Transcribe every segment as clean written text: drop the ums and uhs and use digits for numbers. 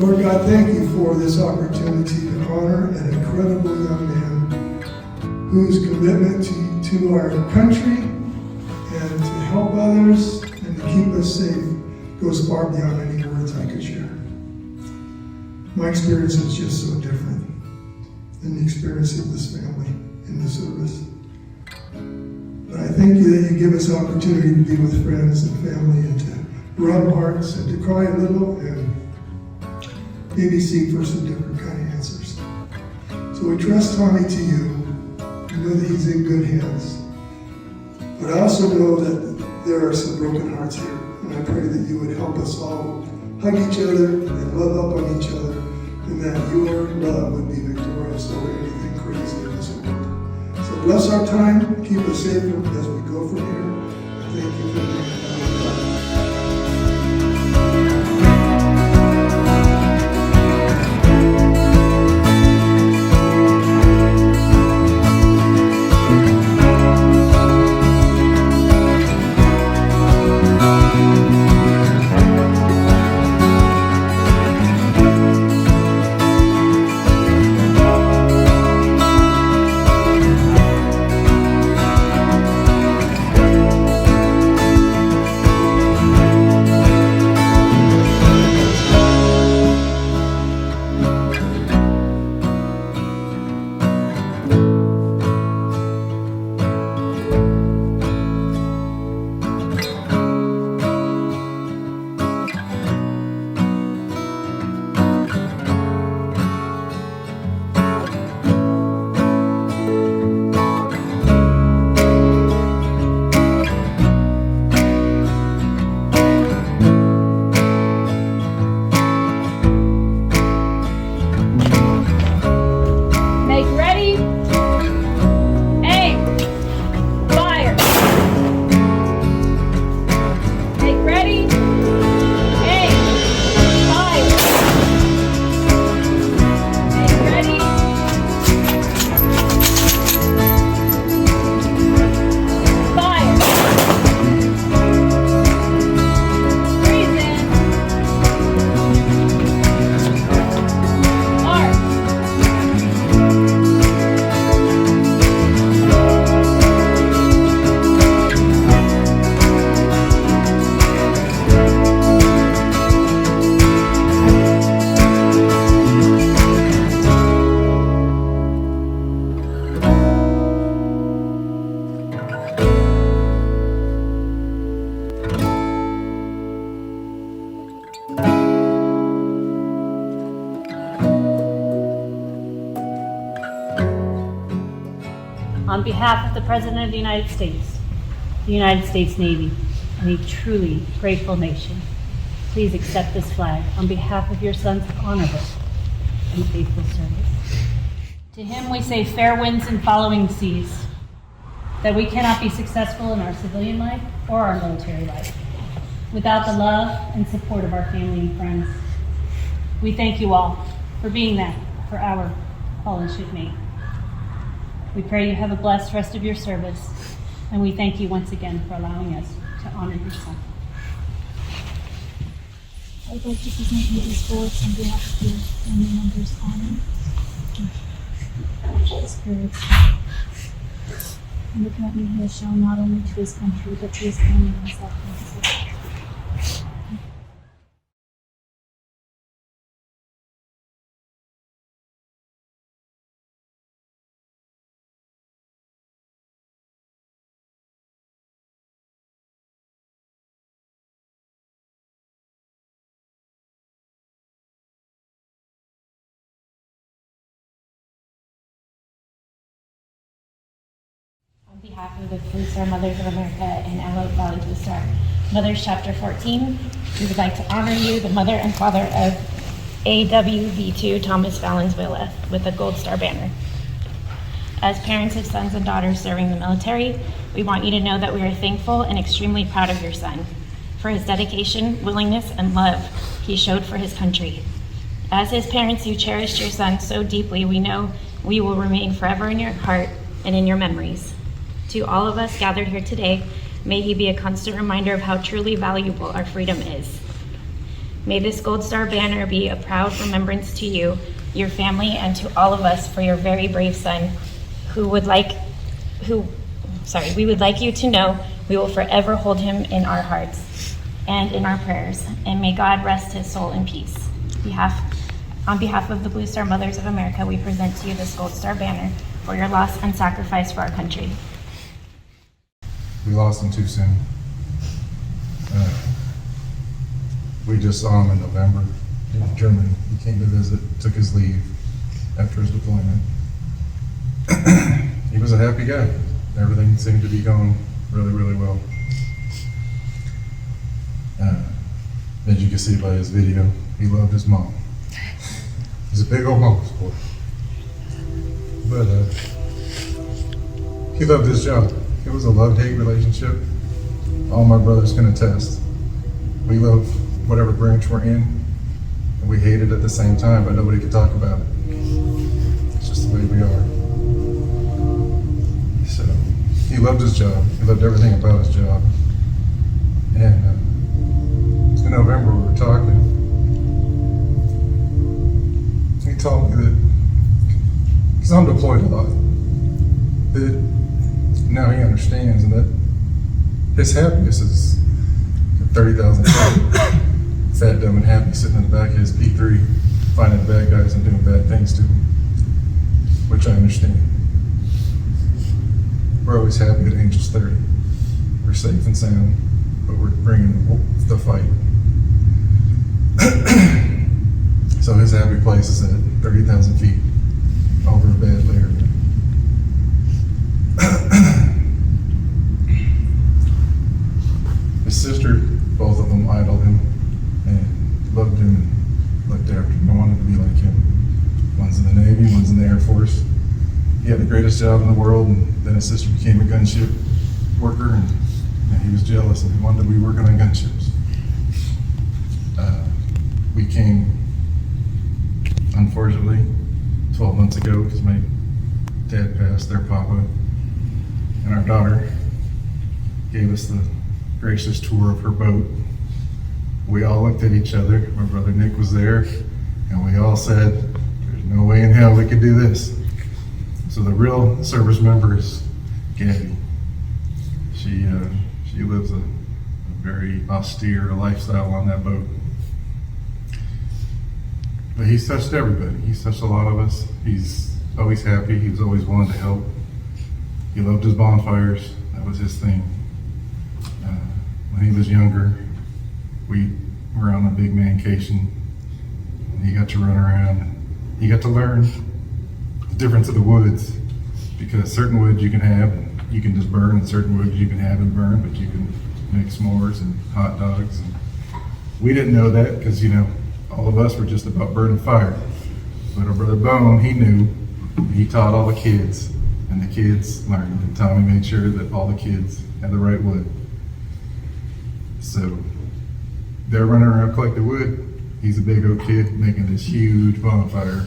Lord God, thank you for this opportunity to honor an incredible young man whose commitment to our country and to help others and to keep us safe goes far beyond any words I could share. My experience is just so different than the experience of this family in the service. But I thank you that you give us opportunity to be with friends and family and to rub hearts and to cry a little and maybe seek for some different kind of answers. So we trust Tommy to you. We know that he's in good hands. But I also know that there are some broken hearts here. And I pray that you would help us all hug each other and love up on each other, and that your love would be victorious over anything crazy in this world. So bless our time, keep us safe as we go from here. Thank you for being here. On behalf of the President of the United States Navy, and a truly grateful nation, please accept this flag on behalf of your son's honorable and faithful service. To him we say fair winds and following seas, that we cannot be successful in our civilian life or our military life without the love and support of our family and friends. We thank you all for being that for our fallen shipmate. We pray you have a blessed rest of your service, and we thank you once again for allowing us to honor your son. I would like to present you these bullets on behalf of your family members' honor and spirits. And the commitment he has shown not only to his country, but to his family and South Carolina. On behalf of the 3-Star Mothers of America and AWV2 Mothers Chapter 14, we would like to honor you, the mother and father of AWV2 Thomas Valenzuela, with a Gold Star banner. As parents of sons and daughters serving the military, we want you to know that we are thankful and extremely proud of your son for his dedication, willingness, and love he showed for his country. As his parents who cherished your son so deeply, we know we will remain forever in your heart and in your memories. To all of us gathered here today, may he be a constant reminder of how truly valuable our freedom is. May this Gold Star banner be a proud remembrance to you, your family, and to all of us for your very brave son, we would like you to know we will forever hold him in our hearts and in our prayers, and may God rest his soul in peace. On behalf of the Blue Star Mothers of America, we present to you this Gold Star banner for your loss and sacrifice for our country. We lost him too soon. We just saw him in November in Germany. He came to visit, took his leave after his deployment. He was a happy guy. Everything seemed to be going really, really well. As you can see by his video, he loved his mom. He's a big old mama's boy. But he loved his job. It was a love-hate relationship. All my brothers can attest. We love whatever branch we're in, and we hate it at the same time, but nobody can talk about it. It's just the way we are. So, he loved his job. He loved everything about his job. And in November we were talking. He told me that, because I'm deployed a lot, that now he understands, and that his happiness is 30,000 feet, fat, dumb, and happy, sitting in the back of his P3, finding bad guys and doing bad things to him, which I understand. We're always happy at Angels 30. We're safe and sound, but we're bringing the fight. So his happy place is at 30,000 feet over a bad layer. His sister, both of them idoled him and loved him and looked after him. I wanted to be like him. One's in the Navy, one's in the Air Force. He had the greatest job in the world, and then his sister became a gunship worker, and he was jealous and he wanted to be working on gunships. We came, unfortunately, 12 months ago because my dad passed, their papa, and our daughter gave us the gracious tour of her boat. We all looked at each other. My brother Nick was there, and we all said, "There's no way in hell we could do this." So the real service member is Gabby. She lives a very austere lifestyle on that boat. But he's touched everybody. He's touched a lot of us. He's always happy. He was always willing to help. He loved his bonfires. That was his thing. When he was younger, we were on a big mancation. He got to run around. He got to learn the difference of the woods, because certain woods you can have and you can just burn, and certain woods you can have and burn, but you can make s'mores and hot dogs. And we didn't know that because, all of us were just about burning fire. But our brother Bone, he knew. He taught all the kids, and the kids learned. And Tommy made sure that all the kids had the right wood. So they're running around collecting wood. He's a big old kid making this huge bonfire.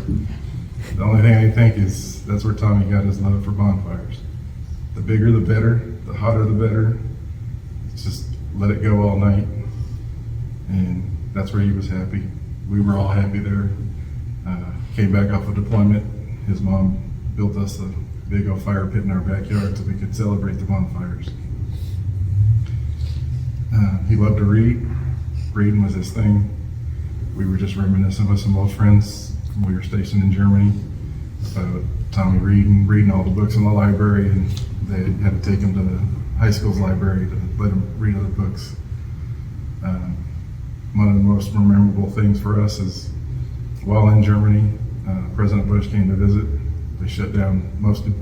The only thing I think is that's where Tommy got his love for bonfires. The bigger the better, the hotter the better. Just let it go all night. And that's where he was happy. We were all happy there. Came back off of deployment. His mom built us a big old fire pit in our backyard so we could celebrate the bonfires. He loved to read. Reading was his thing. We were just reminiscing with some old friends when we were stationed in Germany about Tommy reading all the books in the library, and they had to take him to the high school's library to let him read other books. One of the most memorable things for us is while in Germany, President Bush came to visit. They shut down most of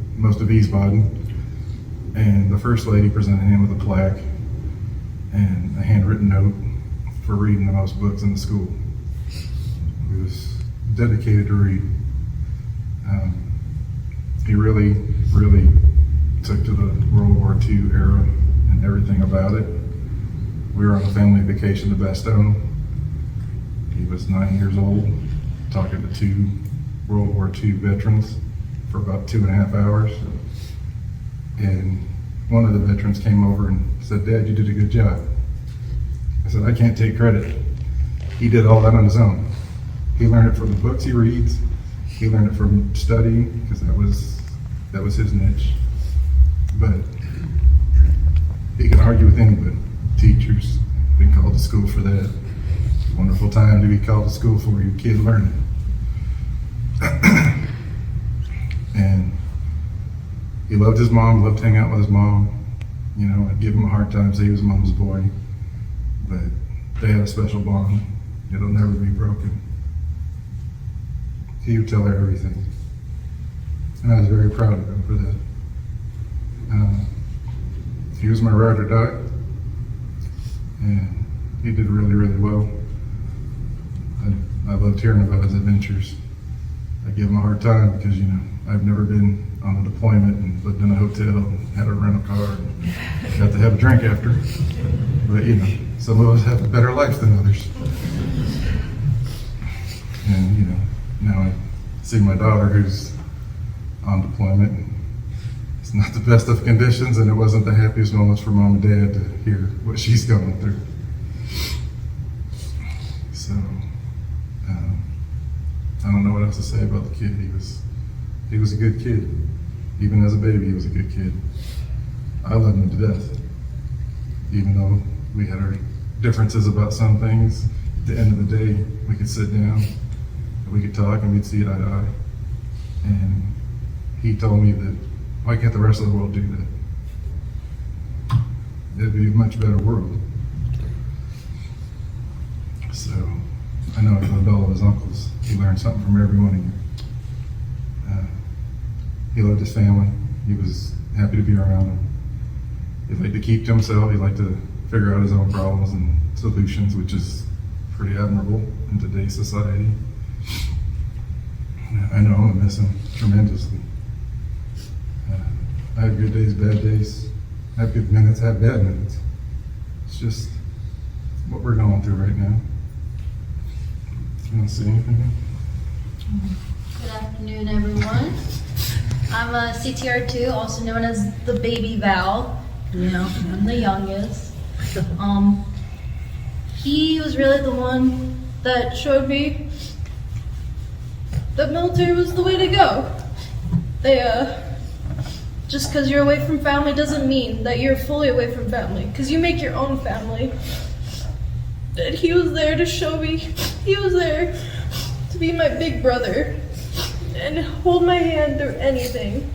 Wiesbaden, and the First Lady presented him with a plaque and a handwritten note for reading the most books in the school. He was dedicated to read. He really, really took to the World War II era and everything about it. We were on a family vacation to Bastogne. He was 9 years old, talking to two World War II veterans for about 2.5 hours. And one of the veterans came over and said, "Dad, you did a good job." I said, "I can't take credit." he did all that on his own. He learned it from the books he reads. He learned it from studying, because that was his niche. But he can argue with anybody. Teachers, been called to school for that. Wonderful time to be called to school for your kid learning. And he loved his mom, loved hanging out with his mom. You know, I'd give him a hard time, say he was mom's boy, but they had a special bond. It'll never be broken. He would tell her everything. And I was very proud of him for that. He was my ride or die, and he did really, really well. I loved hearing about his adventures. I give him a hard time because, you know, I've never been on a deployment and lived in a hotel and had a rental car and got to have a drink after. But, you know, some of us have a better life than others. And, you know, now I see my daughter who's on deployment. And it's not the best of conditions, and it wasn't the happiest moments for mom and dad to hear what she's going through. So, I don't know what else to say about the kid. He was a good kid. Even as a baby, he was a good kid. I loved him to death. Even though we had our differences about some things, at the end of the day, we could sit down, and we could talk, and we'd see eye to eye. And he told me that, why can't the rest of the world do that? It'd be a much better world. So, I know he loved all of his uncles. He learned something from every one of you. He loved his family. He was happy to be around them. He liked to keep to himself. He liked to figure out his own problems and solutions, which is pretty admirable in today's society. I know I'm gonna miss him tremendously. I have good days, bad days. I have good minutes, I have bad minutes. It's just what we're going through right now. You want to say anything? Good afternoon, everyone. I'm a CTR2, also known as the baby Val. You know, I'm the youngest. He was really the one that showed me that military was the way to go. Just because you're away from family doesn't mean that you're fully away from family, because you make your own family. And he was there to show me, he was there to be my big brother and hold my hand through anything.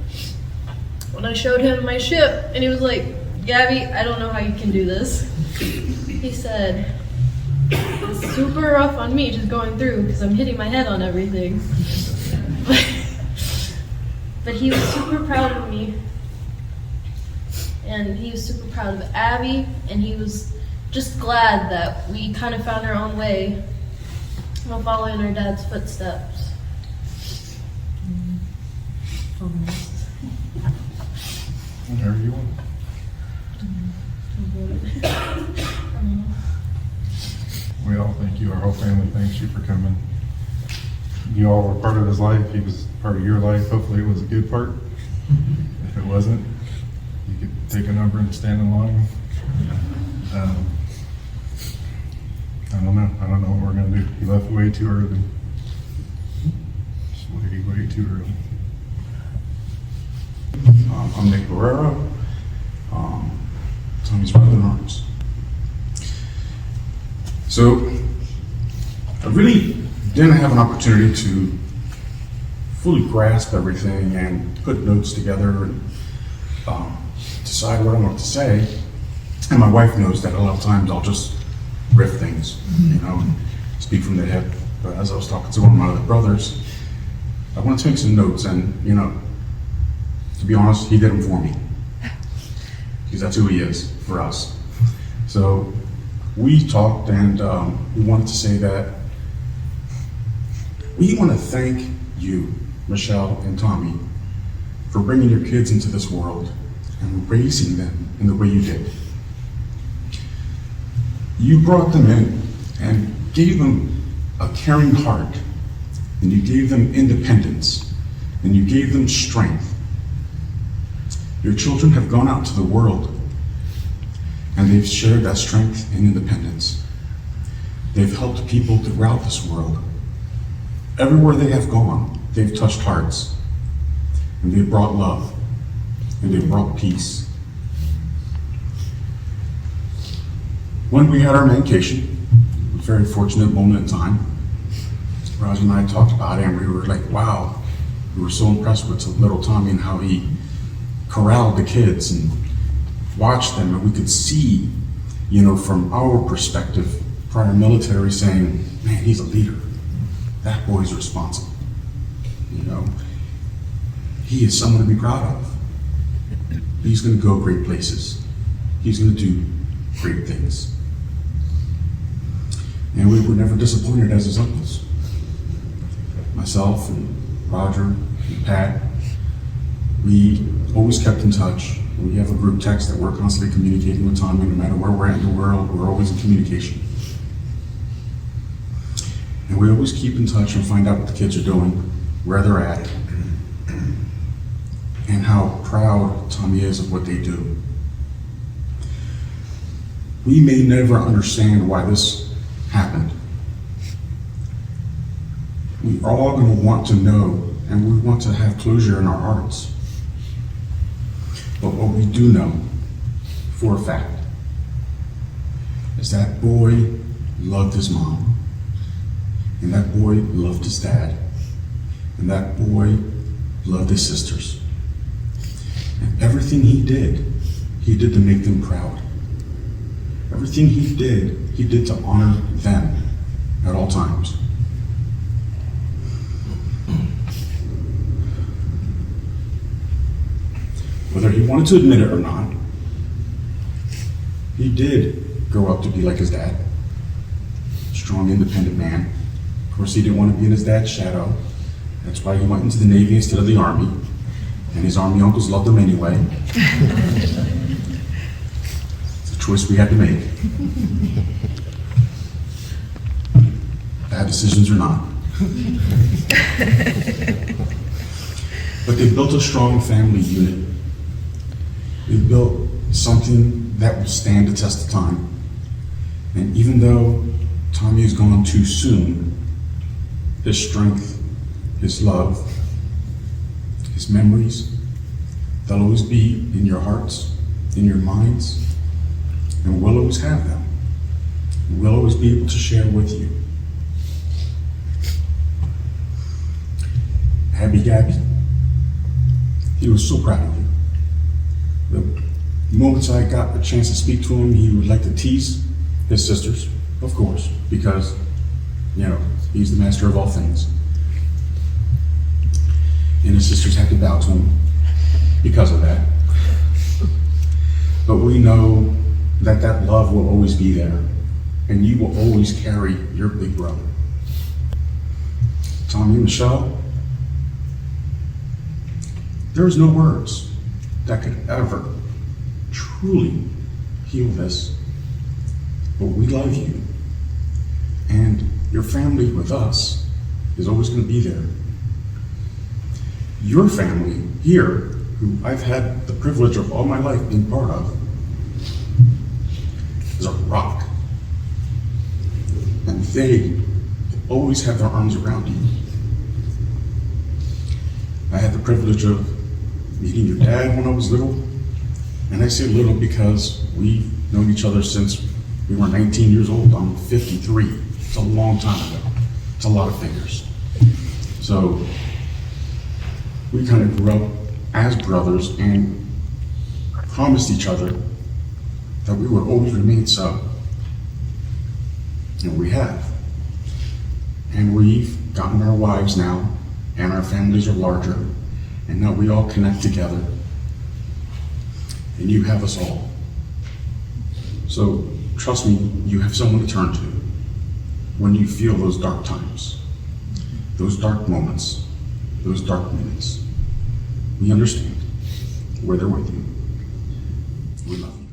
When I showed him my ship and he was like, Gabby, I don't know how you can do this. He said, it's super rough on me just going through because I'm hitting my head on everything. But he was super proud of me. And he was super proud of Abby, and he was just glad that we kind of found our own way while following our dad's footsteps. Whatever you want. We all thank you. Our whole family thanks you for coming. You all were part of his life. He was part of your life. Hopefully it was a good part. If it wasn't, you could take a number and stand in line. I don't know. I don't know what we're going to do. He left way too early. Just way too early. I'm Nick Barrera, Tommy's brother in arms. So, I really didn't have an opportunity to fully grasp everything and put notes together and decide what I want to say. And my wife knows that a lot of times I'll just riff things, you know, and speak from the hip. But as I was talking to one of my other brothers, I wanted to make some notes, and, you know, to be honest, he did them for me. Because that's who he is for us. So we talked, and we wanted to say that we want to thank you, Michelle and Tommy, for bringing your kids into this world and raising them in the way you did. You brought them in and gave them a caring heart, and you gave them independence, and you gave them strength. Your children have gone out to the world, and they've shared that strength and independence. They've helped people throughout this world. Everywhere they have gone, they've touched hearts, and they've brought love, and they've brought peace. When we had our vacation, a very fortunate moment in time, Roger and I talked about it, and we were like, wow, we were so impressed with little Tommy and how he corralled the kids and watched them, and we could see, from our perspective, prior military, saying, man, he's a leader. That boy's responsible. He is someone to be proud of. He's going to go great places. He's going to do great things. And we were never disappointed as his uncles. Myself and Roger and Pat, we always kept in touch. We have a group text that we're constantly communicating with Tommy. No matter where we're at in the world, we're always in communication. And we always keep in touch and find out what the kids are doing, where they're at, and how proud Tommy is of what they do. We may never understand why this happened. We are all going to want to know, and we want to have closure in our hearts. But what we do know for a fact is that boy loved his mom, and that boy loved his dad, and that boy loved his sisters. And everything he did to make them proud. Everything he did to honor them at all times. Whether he wanted to admit it or not, he did grow up to be like his dad. Strong, independent man. Of course, he didn't want to be in his dad's shadow. That's why he went into the Navy instead of the Army. And his Army uncles loved him anyway. It's a choice we had to make. Bad decisions or not. But they built a strong family unit. They built something that will stand the test of time. And even though Tommy is gone too soon, his strength, his love, his memories, they'll always be in your hearts, in your minds, and we'll always have them. We'll always be able to share with you. Abby Gabby, he was so proud of you. The moments I got a chance to speak to him, he would like to tease his sisters, of course, because, he's the master of all things. And his sisters had to bow to him because of that. But we know that that love will always be there, and you will always carry your big brother. Tommy and Michelle, there is no words that could ever truly heal this, but we love you, and your family with us is always going to be there. Your family here, who I've had the privilege of all my life being part of, is a rock. And they always have their arms around you. I had the privilege of meeting your dad when I was little. And I say little because we've known each other since we were 19 years old. I'm 53. It's a long time ago. It's a lot of fingers. So we kind of grew up as brothers and promised each other that we would always remain so. And we have. And we've gotten our wives now, and our families are larger, and now we all connect together. And you have us all. So trust me, you have someone to turn to when you feel those dark times, those dark moments, those dark minutes. We understand. We're there with you. We love you.